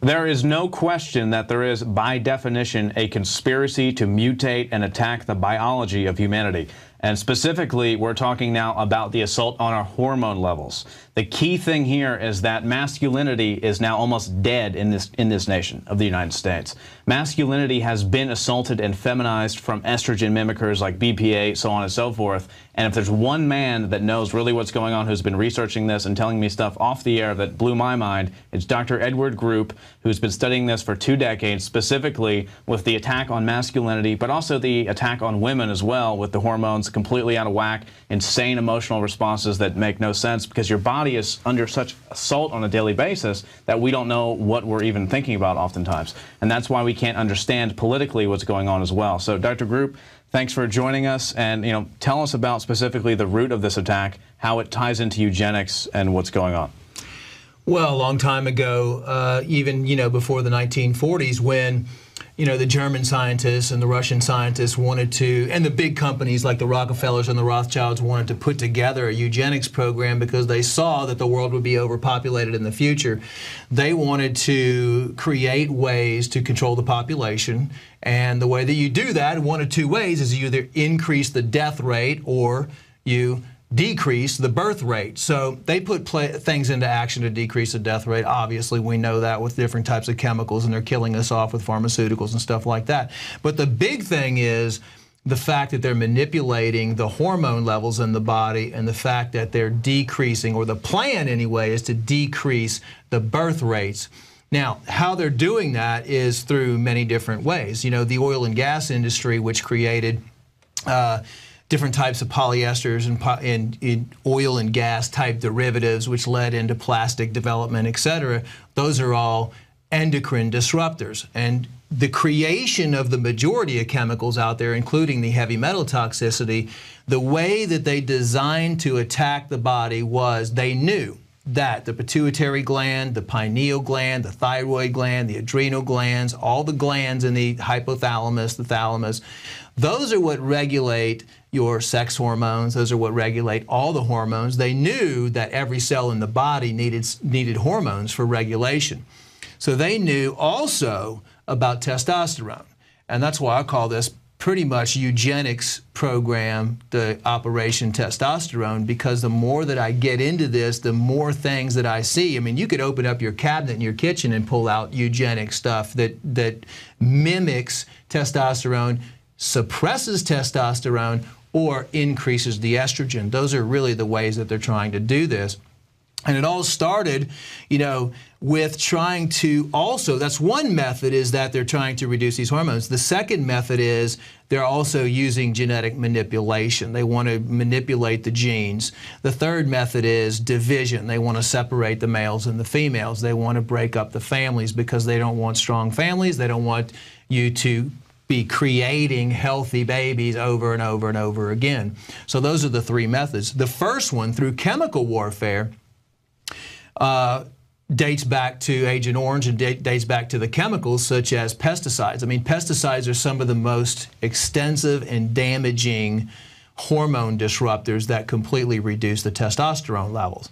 There is no question that there is, by definition, a conspiracy to mutate and attack the biology of humanity. And specifically, we're talking now about the assault on our hormone levels. The key thing here is that masculinity is now almost dead in this nation of the United States. Masculinity has been assaulted and feminized from estrogen mimickers like BPA, so on and so forth. And if there's one man that knows really what's going on, who's been researching this and telling me stuff off the air that blew my mind, it's Dr. Edward Group, who's been studying this for 2 decades, specifically with the attack on masculinity, but also the attack on women as well, with the hormones completely out of whack, insane emotional responses that make no sense, because your body is under such assault on a daily basis that we don't know what we're even thinking about oftentimes. And that's why we can't understand politically what's going on as well. So, Dr. Group, thanks for joining us, and tell us about specifically the root of this attack, how it ties into eugenics, and what's going on. Well, a long time ago, even before the 1940s, when the German scientists and the Russian scientists wanted to, and the big companies like the Rockefellers and the Rothschilds wanted to put together a eugenics program because they saw that the world would be overpopulated in the future. They wanted to create ways to control the population, and the way that you do that, one of 2 ways, is you either increase the death rate or you decrease the birth rate. So they put things into action to decrease the death rate. Obviously, we know that with different types of chemicals, and they're killing us off with pharmaceuticals and stuff like that. But the big thing is the fact that they're manipulating the hormone levels in the body, and the fact that they're decreasing, or the plan anyway, is to decrease the birth rates. Now, how they're doing that is through many different ways. The oil and gas industry, which created different types of polyesters and oil and gas type derivatives, which led into plastic development, etc. Those are all endocrine disruptors. And the creation of the majority of chemicals out there, including the heavy metal toxicity, the way that they designed to attack the body was they knew that the pituitary gland, the pineal gland, the thyroid gland, the adrenal glands, all the glands in the hypothalamus, the thalamus, those are what regulate your sex hormones. Those are what regulate all the hormones. They knew that every cell in the body needed hormones for regulation. So they knew also about testosterone. And that's why I call this pretty much eugenics program, the Operation Testosterone, because the more that I get into this, the more things that I see. I mean, you could open up your cabinet in your kitchen and pull out eugenic stuff that mimics testosterone, suppresses testosterone, or increases the estrogen. Those are really the ways that they're trying to do this. And it all started, with trying to also, that's one method, is that they're trying to reduce these hormones. The second method is they're also using genetic manipulation. They want to manipulate the genes. The third method is division. They want to separate the males and the females. They want to break up the families because they don't want strong families. They don't want you to be creating healthy babies over and over and over again. So those are the 3 methods. The first one, through chemical warfare, dates back to Agent Orange and dates back to the chemicals such as pesticides. I mean, pesticides are some of the most extensive and damaging hormone disruptors that completely reduce the testosterone levels.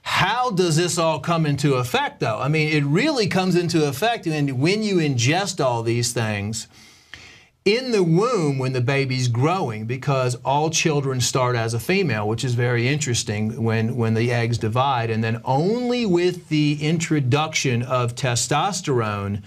How does this all come into effect, though? I mean, it really comes into effect when you ingest all these things in the womb when the baby's growing, because all children start as a female, which is very interesting when the eggs divide, and then only with the introduction of testosterone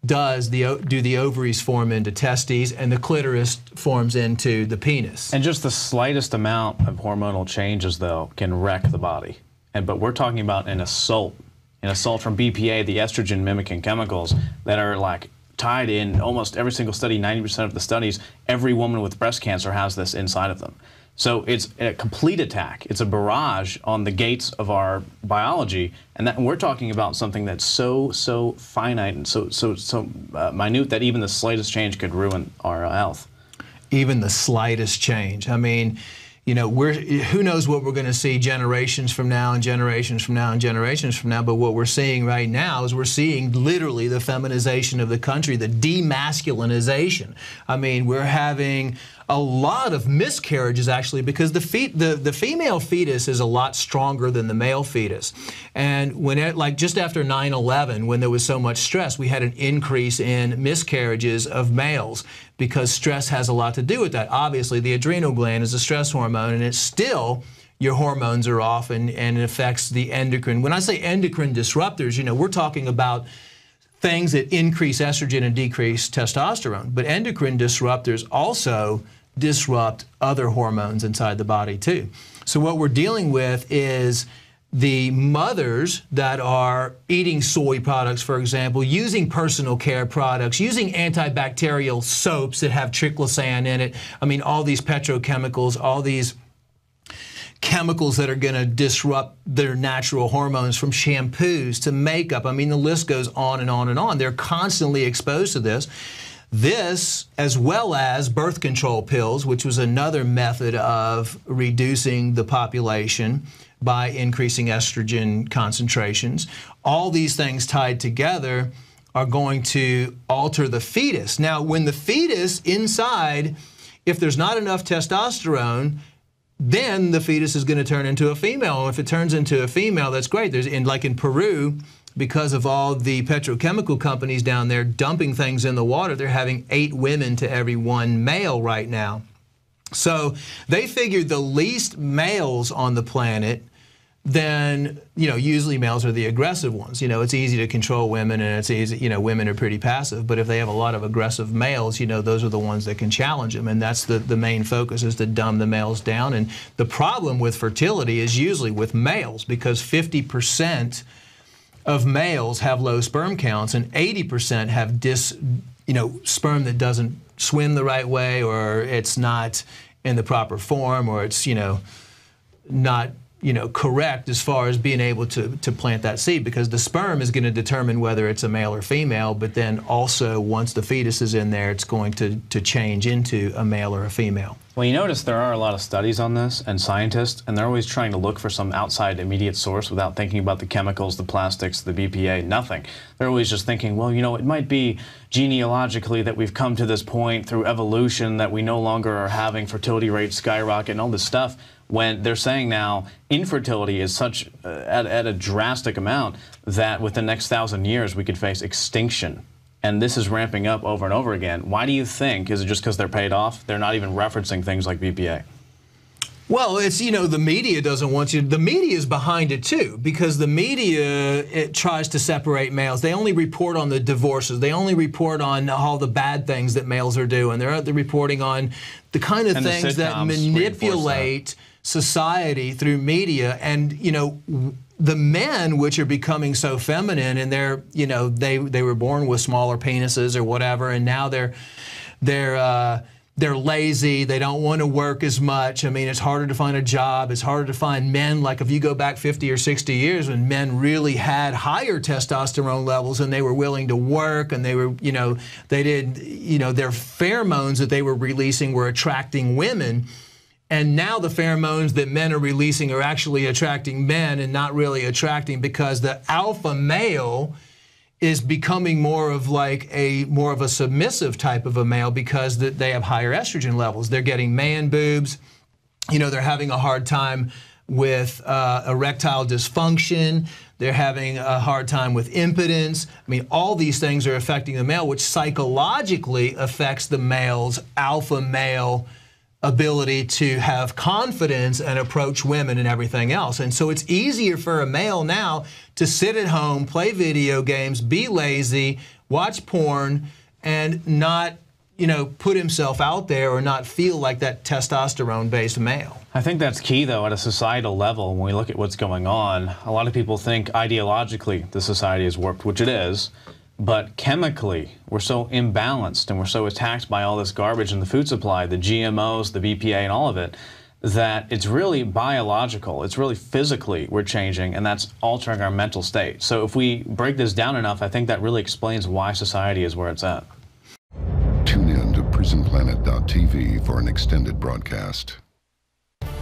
do the ovaries form into testes, and the clitoris forms into the penis. And just the slightest amount of hormonal changes, though, can wreck the body. But we're talking about an assault from BPA, the estrogen mimicking chemicals that are like tied in almost every single study. 90% of the studies, every woman with breast cancer has this inside of them. So it's a complete attack. It's a barrage on the gates of our biology, and we're talking about something that's so finite and so minute that even the slightest change could ruin our health. Even the slightest change. I mean, who knows what we're going to see generations from now and generations from now and generations from now, but what we're seeing right now is we're seeing literally the feminization of the country, the demasculinization. I mean, we're having a lot of miscarriages, actually, because the female fetus is a lot stronger than the male fetus. And like just after 9/11, when there was so much stress, we had an increase in miscarriages of males because stress has a lot to do with that. Obviously, the adrenal gland is a stress hormone, and it's still, your hormones are off, and it affects the endocrine. When I say endocrine disruptors, we're talking about things that increase estrogen and decrease testosterone. But endocrine disruptors also disrupt other hormones inside the body too. So what we're dealing with is the mothers that are eating soy products, for example, using personal care products, using antibacterial soaps that have triclosan in it. I mean, all these petrochemicals, all these chemicals that are going to disrupt their natural hormones, from shampoos to makeup. I mean, the list goes on and on and on. They're constantly exposed to this. This, as well as birth control pills, which was another method of reducing the population by increasing estrogen concentrations. All these things tied together are going to alter the fetus. Now, when the fetus inside, if there's not enough testosterone, then the fetus is going to turn into a female. And if it turns into a female, that's great. Like in Peru, because of all the petrochemical companies down there dumping things in the water, they're having 8 women to every 1 male right now. So they figured the least males on the planet, then, usually males are the aggressive ones. It's easy to control women, and it's easy, women are pretty passive. But if they have a lot of aggressive males, those are the ones that can challenge them. And that's the main focus, is to dumb the males down. And the problem with fertility is usually with males, because 50% of males have low sperm counts, and 80% have sperm that doesn't swim the right way, or it's not in the proper form, or it's, not correct as far as being able to plant that seed, because the sperm is going to determine whether it's a male or female, but then also once the fetus is in there, it's going to change into a male or a female. Well, you notice there are a lot of studies on this, and scientists, and they're always trying to look for some outside immediate source without thinking about the chemicals, the plastics, the BPA, nothing. They're always just thinking, well, it might be genealogically that we've come to this point through evolution that we no longer are having fertility rates skyrocket and all this stuff, when they're saying now infertility is such at a drastic amount that within the next 1,000 years we could face extinction. And this is ramping up over and over again. Why do you think? Is it just because they're paid off? They're not even referencing things like BPA. Well, it's, the media doesn't want you. The media is behind it too, because the media, it tries to separate males. They only report on the divorces. They only report on all the bad things that males are doing. They're reporting on the kind of things that manipulate society through media. And, the men, which are becoming so feminine, and they're, they were born with smaller penises or whatever, and now they're lazy. They don't want to work as much. I mean, it's harder to find a job. It's harder to find men. Like if you go back 50 or 60 years when men really had higher testosterone levels and they were willing to work, and they were, they did, their pheromones that they were releasing were attracting women. And now the pheromones that men are releasing are actually attracting men and not really attracting, because the alpha male is becoming more of a submissive type of a male, because they have higher estrogen levels. They're getting man boobs. They're having a hard time with erectile dysfunction. They're having a hard time with impotence. I mean, all these things are affecting the male, which psychologically affects the male's alpha male ability to have confidence and approach women and everything else. And so it's easier for a male now to sit at home, play video games, be lazy, watch porn, and not, put himself out there, or not feel like that testosterone-based male. I think that's key, though, at a societal level. When we look at what's going on, a lot of people think ideologically the society has warped, which it is. But chemically, we're so imbalanced, and we're so attacked by all this garbage in the food supply, the GMOs, the BPA, and all of it, that it's really biological. It's really physically we're changing, and that's altering our mental state. So if we break this down enough, I think that really explains why society is where it's at. Tune in to PrisonPlanet.tv for an extended broadcast.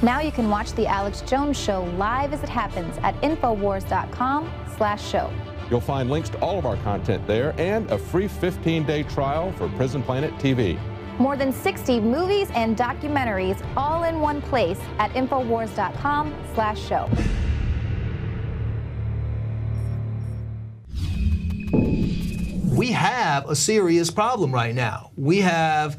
Now you can watch The Alex Jones Show live as it happens at Infowars.com/show. You'll find links to all of our content there and a free 15-day trial for Prison Planet TV. More than 60 movies and documentaries all in one place at Infowars.com/show. We have a serious problem right now. We have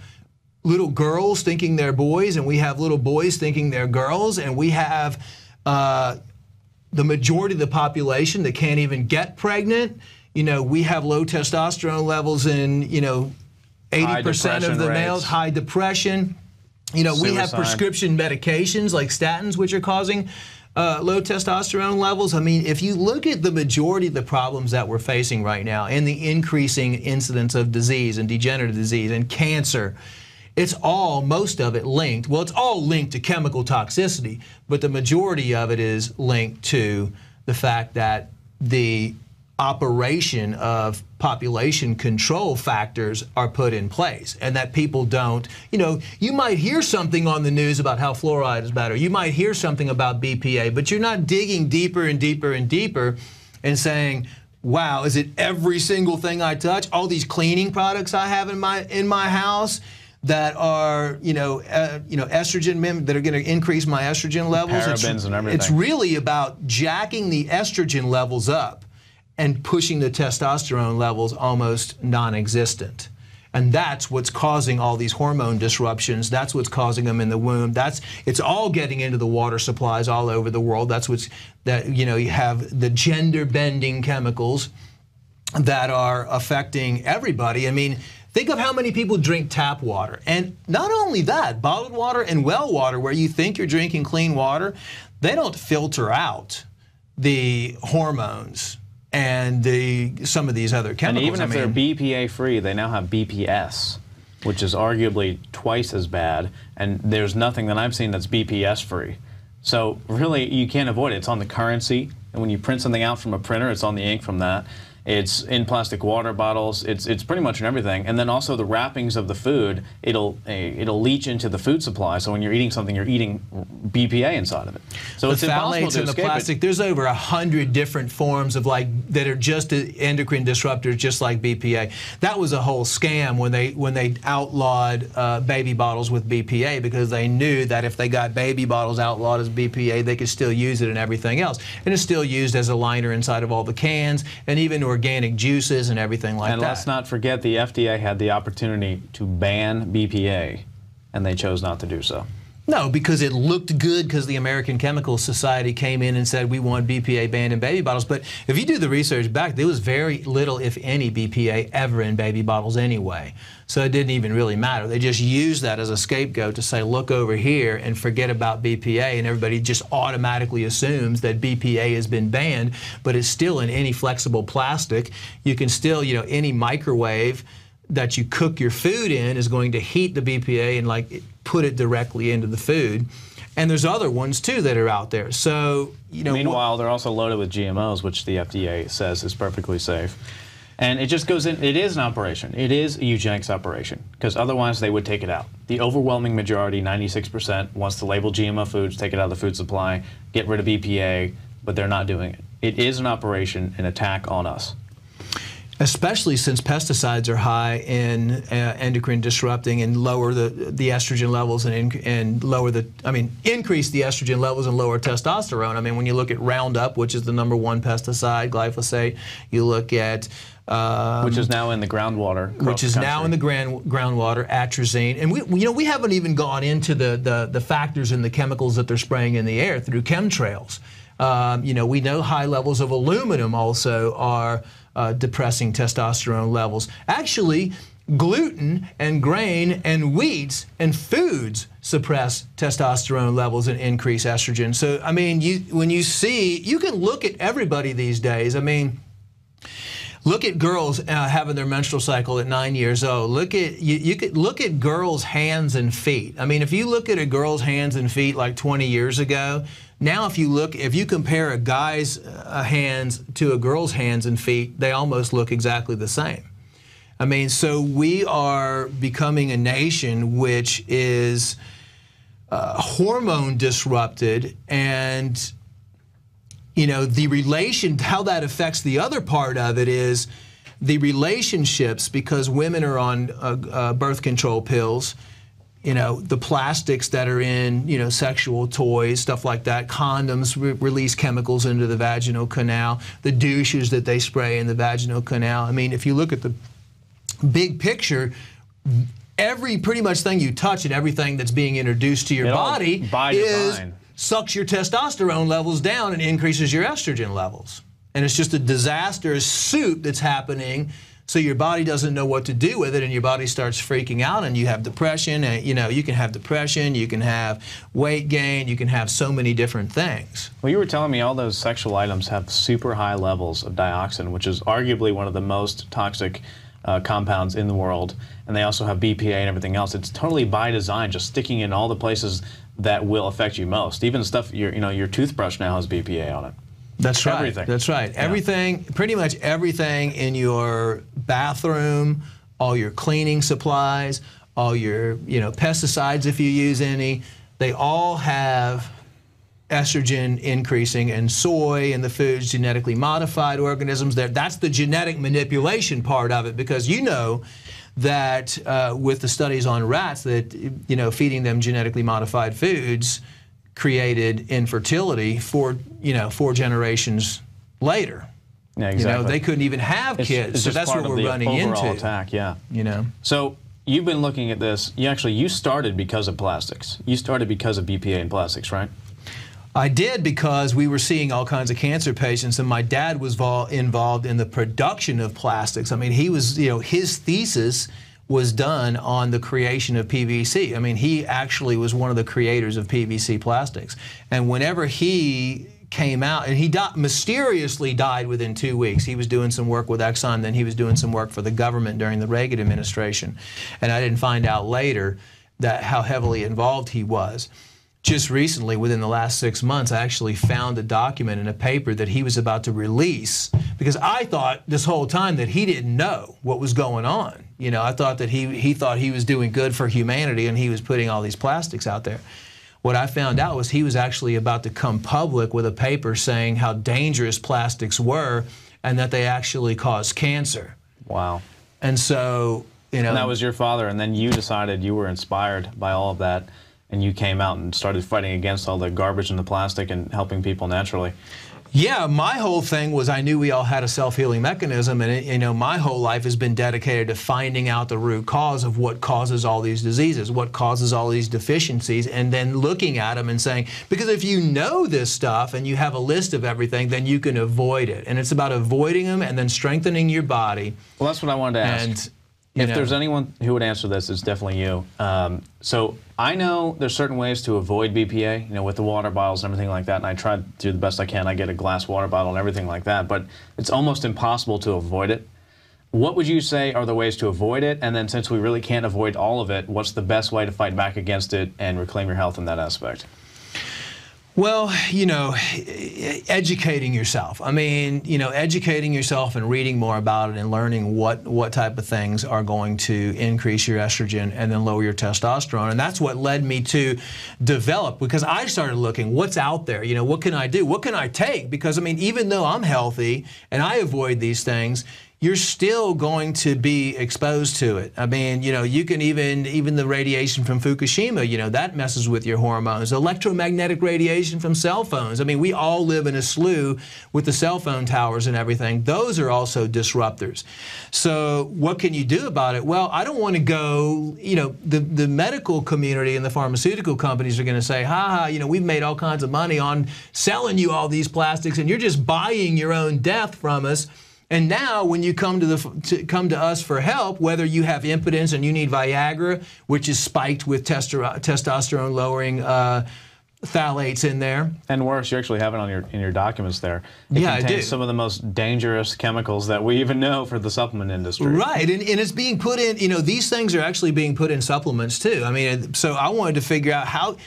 little girls thinking they're boys, and we have little boys thinking they're girls, and we have the majority of the population that can't even get pregnant. You know, we have low testosterone levels in, 80% of the males, high depression. You know, we have prescription medications like statins, which are causing low testosterone levels. I mean, if you look at the majority of the problems that we're facing right now and the increasing incidence of disease and degenerative disease and cancer, it's all, most of it linked, well, it's all linked to chemical toxicity, but the majority of it is linked to the fact that the operation of population control factors are put in place, and that people don't, you might hear something on the news about how fluoride is bad, or you might hear something about BPA, but you're not digging deeper and deeper and deeper and saying, wow, is it every single thing I touch? All these cleaning products I have in my house that are, estrogen, that are going to increase my estrogen levels. Parabens and everything. It's really about jacking the estrogen levels up and pushing the testosterone levels almost non-existent. And that's what's causing all these hormone disruptions. That's what's causing them in the womb. It's all getting into the water supplies all over the world. You have the gender-bending chemicals that are affecting everybody. I mean, think of how many people drink tap water. And not only that, bottled water and well water, where you think you're drinking clean water, they don't filter out the hormones and some of these other chemicals. And even if they're BPA free, they now have BPS, which is arguably twice as bad. And there's nothing that I've seen that's BPS free. So really, you can't avoid it. It's on the currency, and when you print something out from a printer, it's on the ink from that. It's in plastic water bottles. It's pretty much in everything. And then also the wrappings of the food, it'll leach into the food supply. So when you're eating something, you're eating BPA inside of it. So it's impossible to escape plastic. There's over 100 different forms of that are just endocrine disruptors, just like BPA. That was a whole scam when they outlawed baby bottles with BPA, because they knew that if they got baby bottles outlawed as BPA, they could still use it in everything else. And it's still used as a liner inside of all the cans, and even organic juices and everything like that. And let's not forget, the FDA had the opportunity to ban BPA, and they chose not to do so. No, because it looked good, because the American Chemical Society came in and said we want BPA banned in baby bottles. But if you do the research back, there was very little, if any, BPA ever in baby bottles anyway. So it didn't even really matter. They just used that as a scapegoat to say, look over here and forget about BPA, and everybody just automatically assumes that BPA has been banned, but it's still in any flexible plastic. You can still, any microwave that you cook your food in is going to heat the BPA and put it directly into the food. And there's other ones too that are out there. So, meanwhile, they're also loaded with GMOs, which the FDA says is perfectly safe. And it just goes in, it is an operation. It is a eugenics operation, because otherwise they would take it out. The overwhelming majority, 96%, wants to label GMO foods, take it out of the food supply, get rid of BPA, but they're not doing it. It is an operation, an attack on us. Especially since pesticides are high in endocrine disrupting and lower the estrogen levels and lower increase the estrogen levels and lower testosterone. I mean, when you look at Roundup, which is the #1 pesticide, glyphosate, you look at which is now in the groundwater. Which is now in the groundwater, atrazine, and we haven't even gone into the factors and the chemicals that they're spraying in the air through chemtrails. We know high levels of aluminum also are depressing testosterone levels. Actually, gluten and grain and wheats and foods suppress testosterone levels and increase estrogen. So, I mean, when you can look at everybody these days. I mean, look at girls having their menstrual cycle at 9 years old. You could look at girls' hands and feet. I mean, if you look at a girl's hands and feet like 20 years ago, now if you compare a guy's hands to a girl's hands and feet, they almost look exactly the same. I mean, so we are becoming a nation which is hormone disrupted, and the how that affects the other part of it is the relationships, because women are on birth control pills. The plastics that are in, sexual toys, stuff like that, condoms release chemicals into the vaginal canal, the douches that they spray in the vaginal canal. I mean, if you look at the big picture, every pretty much thing you touch and everything that's being introduced to your body sucks your testosterone levels down and increases your estrogen levels. And it's just a disastrous soup that's happening. So your body doesn't know what to do with it, and your body starts freaking out, and you have depression. And, you can have depression, you can have weight gain, you can have so many different things. Well, you were telling me all those sexual items have super high levels of dioxin, which is arguably one of the most toxic compounds in the world, and they also have BPA and everything else. It's totally by design, just sticking in all the places that will affect you most. Even stuff, your toothbrush now has BPA on it. That's right. Everything. That's right. Yeah. Everything, pretty much everything in your bathroom, all your cleaning supplies, all your pesticides if you use any, they all have estrogen increasing, and soy and the foods, genetically modified organisms. That's the genetic manipulation part of it, because that with the studies on rats that feeding them genetically modified foods created infertility for 4 generations later. Yeah, exactly. They couldn't even have kids, so that's what we're running into. Overall attack, yeah. So you've been looking at this. You started because of plastics. You started because of BPA and plastics, right? I did, because we were seeing all kinds of cancer patients, and my dad was involved in the production of plastics. I mean, he was, his thesis was done on the creation of PVC. I mean, he actually was one of the creators of PVC plastics. And whenever he came out, and he mysteriously died within 2 weeks. He was doing some work with Exxon, then he was doing some work for the government during the Reagan administration. And I didn't find out later how heavily involved he was. Just recently, within the last 6 months, I actually found a document in a paper that he was about to release, because I thought this whole time that he didn't know what was going on. I thought that he thought he was doing good for humanity, and he was putting all these plastics out there. What I found out was he was actually about to come public with a paper saying how dangerous plastics were, and that they actually cause cancer. Wow. And so, And that was your father, and then you decided you were inspired by all of that, and you came out and started fighting against all the garbage and the plastic and helping people naturally. Yeah, my whole thing was I knew we all had a self-healing mechanism, and my whole life has been dedicated to finding out the root cause of what causes all these diseases, what causes all these deficiencies, and then looking at them and saying, because if you know this stuff and you have a list of everything, then you can avoid it. And it's about avoiding them and then strengthening your body. Well, that's what I wanted to ask. If there's anyone who would answer this, it's definitely you. So I know there's certain ways to avoid BPA, with the water bottles and everything like that, and I try to do the best I can. I get a glass water bottle and everything like that, but it's almost impossible to avoid it. What would you say are the ways to avoid it? And then, since we really can't avoid all of it, what's the best way to fight back against it and reclaim your health in that aspect? Well, educating yourself. I mean, educating yourself and reading more about it and learning what type of things are going to increase your estrogen and then lower your testosterone. And that's what led me to develop, because I started looking, what's out there? What can I do? What can I take? Because, I mean, even though I'm healthy and I avoid these things, you're still going to be exposed to it. I mean, you can even the radiation from Fukushima, that messes with your hormones. Electromagnetic radiation from cell phones. I mean, we all live in a slough with the cell phone towers and everything. Those are also disruptors. So what can you do about it? Well, I don't want to go, the medical community and the pharmaceutical companies are going to say, we've made all kinds of money on selling you all these plastics, and you're just buying your own death from us. And now, when you come to us for help, whether you have impotence and you need Viagra, which is spiked with testosterone-lowering phthalates in there, and worse, you actually have it in your documents there. It contains some of the most dangerous chemicals that we even know for the supplement industry. Right, and it's being put in. These things are actually being put in supplements too. I mean, so I wanted to figure out how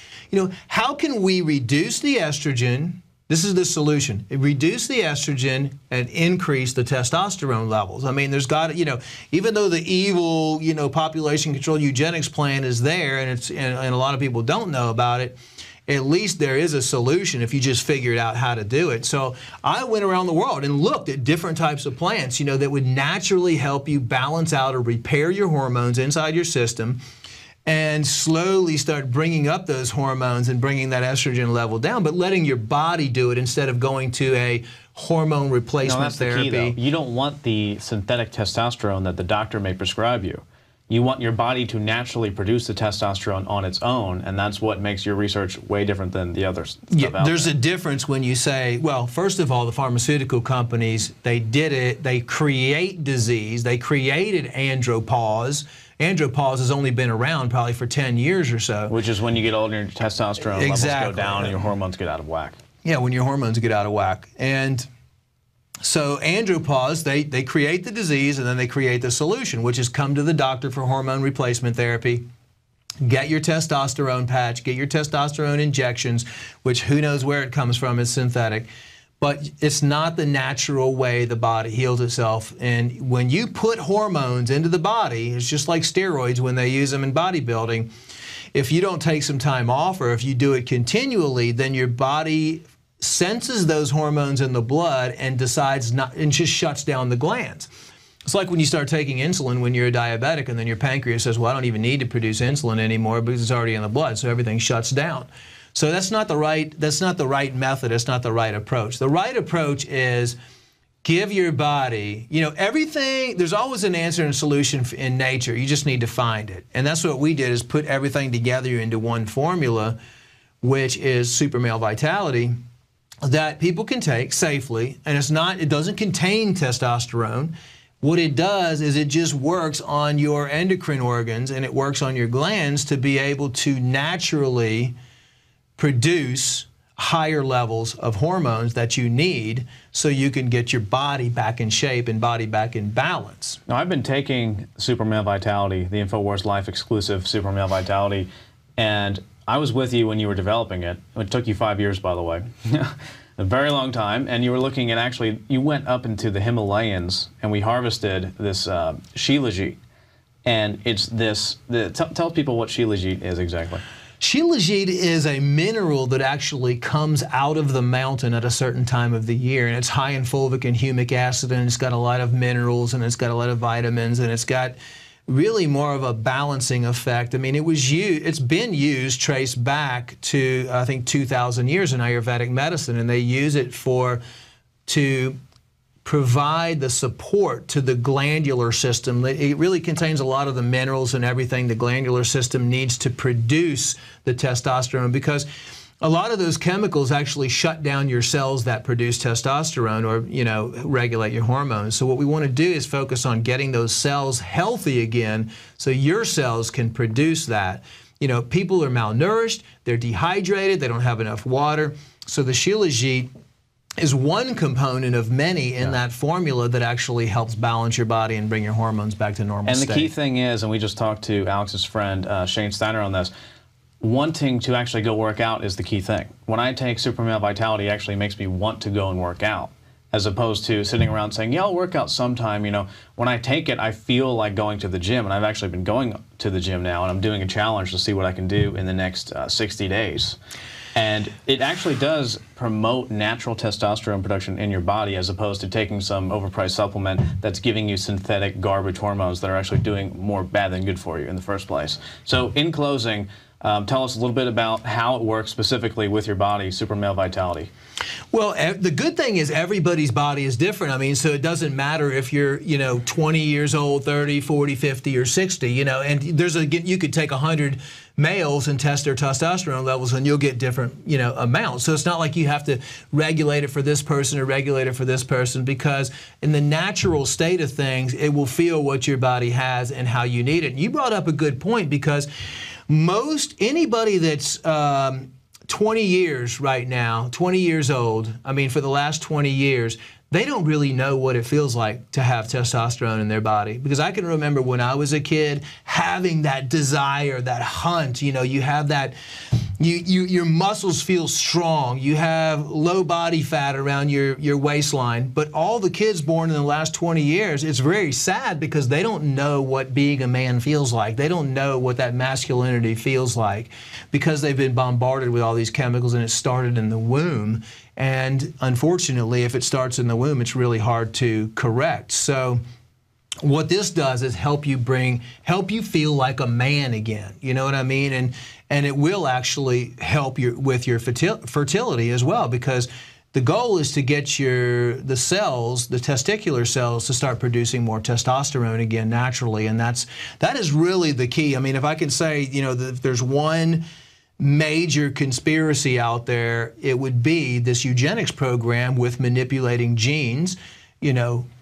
can we reduce the estrogen This is the solution. Reduce the estrogen and increase the testosterone levels. I mean, there's got to, even though the evil, population control eugenics plan is there, and and a lot of people don't know about it, at least there is a solution if you just figured out how to do it. So I went around the world and looked at different types of plants, that would naturally help you balance out or repair your hormones inside your system, and slowly start bringing up those hormones and bringing that estrogen level down, but letting your body do it instead of going to a hormone replacement therapy. The key, though. You don't want the synthetic testosterone that the doctor may prescribe you. You want your body to naturally produce the testosterone on its own, and that's what makes your research way different than the other stuff out there. There's a difference when you say, well, first of all, the pharmaceutical companies, they did it, they create disease, they created andropause. Andropause has only been around probably for 10 years or so. Which is when you get older and your testosterone levels go down and your hormones get out of whack. Yeah, when your hormones get out of whack. And so andropause, they create the disease and then they create the solution, which is come to the doctor for hormone replacement therapy, get your testosterone patch, get your testosterone injections, which who knows where it comes from, it's synthetic. But it's not the natural way the body heals itself. And when you put hormones into the body, it's just like steroids when they use them in bodybuilding. If you don't take some time off or if you do it continually, then your body senses those hormones in the blood and decides not, and just shuts down the glands. It's like when you start taking insulin when you're a diabetic and then your pancreas says, well, I don't even need to produce insulin anymore because it's already in the blood, so everything shuts down. So that's not the right method, it's not the right approach. The right approach is give your body, everything, there's always an answer and solution in nature, you just need to find it. And that's what we did, is put everything together into one formula, which is Super Male Vitality, that people can take safely, and it doesn't contain testosterone. What it does is it just works on your endocrine organs and it works on your glands to be able to naturally produce higher levels of hormones that you need so you can get your body back in shape and body back in balance. Now, I've been taking Super Male Vitality, the InfoWars Life exclusive Super Male Vitality, and I was with you when you were developing it. It took you 5 years, by the way. A very long time, and you were looking at, actually, you went up into the Himalayas and we harvested this Shilajit. And it's this, tell people what Shilajit is exactly. Shilajit is a mineral that actually comes out of the mountain at a certain time of the year, and it's high in fulvic and humic acid, and it's got a lot of minerals, and it's got a lot of vitamins, and it's got really more of a balancing effect. I mean, it's been used, traced back to, I think, 2,000 years in Ayurvedic medicine, and they use it to provide the support to the glandular system. It really contains a lot of the minerals and everything the glandular system needs to produce the testosterone, because a lot of those chemicals actually shut down your cells that produce testosterone or, regulate your hormones. So what we want to do is focus on getting those cells healthy again so your cells can produce that. People are malnourished, they're dehydrated, they don't have enough water. So the Shilajit is one component of many in that formula that actually helps balance your body and bring your hormones back to normal state. And the key thing is, and we just talked to Alex's friend Shane Steiner on this, wanting to actually go work out is the key thing. When I take Super Male Vitality, it actually makes me want to go and work out, as opposed to sitting around saying, yeah, I'll work out sometime. When I take it, I feel like going to the gym, and I've actually been going to the gym now, and I'm doing a challenge to see what I can do in the next 60 days. And it actually does promote natural testosterone production in your body, as opposed to taking some overpriced supplement that's giving you synthetic garbage hormones that are actually doing more bad than good for you in the first place. So in closing, tell us a little bit about how it works specifically with your body, Super Male Vitality. Well, the good thing is everybody's body is different. I mean, so it doesn't matter if you're, 20 years old, 30, 40, 50, or 60, and you could take 100 males and test their testosterone levels and you'll get different, amounts. So it's not like you have to regulate it for this person or regulate it for this person, because in the natural state of things, it will feel what your body has and how you need it. And you brought up a good point, because anybody that's 20 years right now, 20 years old, I mean, for the last 20 years, they don't really know what it feels like to have testosterone in their body. Because I can remember when I was a kid having that desire, that hunt, you have that Your muscles feel strong. You have low body fat around your waistline. But all the kids born in the last 20 years, it's very sad because they don't know what being a man feels like. They don't know what that masculinity feels like because they've been bombarded with all these chemicals, and it started in the womb. And unfortunately, if it starts in the womb, it's really hard to correct. So what this does is help you feel like a man again. You know what I mean? And it will actually help with your fertility as well, because the goal is to get the testicular cells, to start producing more testosterone again naturally, and that is really the key. I mean, if I can say, if there's one major conspiracy out there, it would be this eugenics program with manipulating genes,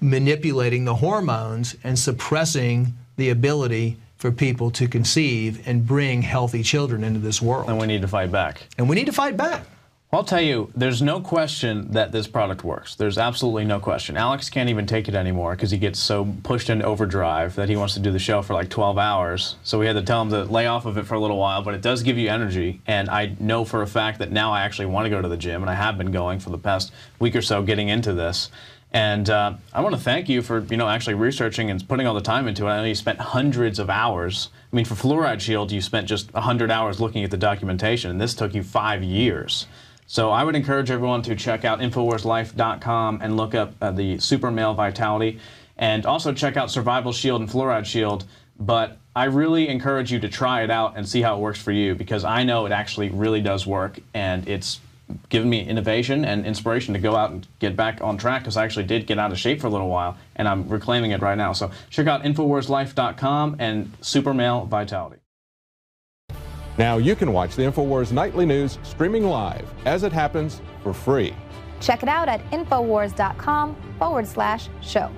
manipulating the hormones and suppressing the ability for people to conceive and bring healthy children into this world. And we need to fight back. And we need to fight back. Well, I'll tell you, there's no question that this product works. There's absolutely no question. Alex can't even take it anymore because he gets so pushed into overdrive that he wants to do the show for like 12 hours. So we had to tell him to lay off of it for a little while, but it does give you energy. And I know for a fact that now I actually want to go to the gym, and I have been going for the past week or so getting into this. And I want to thank you for, actually researching and putting all the time into it. I know you spent hundreds of hours. I mean, for Fluoride Shield, you spent just 100 hours looking at the documentation, and this took you 5 years. So I would encourage everyone to check out InfoWarsLife.com and look up the Super Male Vitality, and also check out Survival Shield and Fluoride Shield. But I really encourage you to try it out and see how it works for you, because I know it actually really does work, and it's given me innovation and inspiration to go out and get back on track, because I actually did get out of shape for a little while, and I'm reclaiming it right now. So check out InfoWarsLife.com and Super Male Vitality. Now you can watch the InfoWars Nightly News streaming live as it happens for free. Check it out at Infowars.com/show.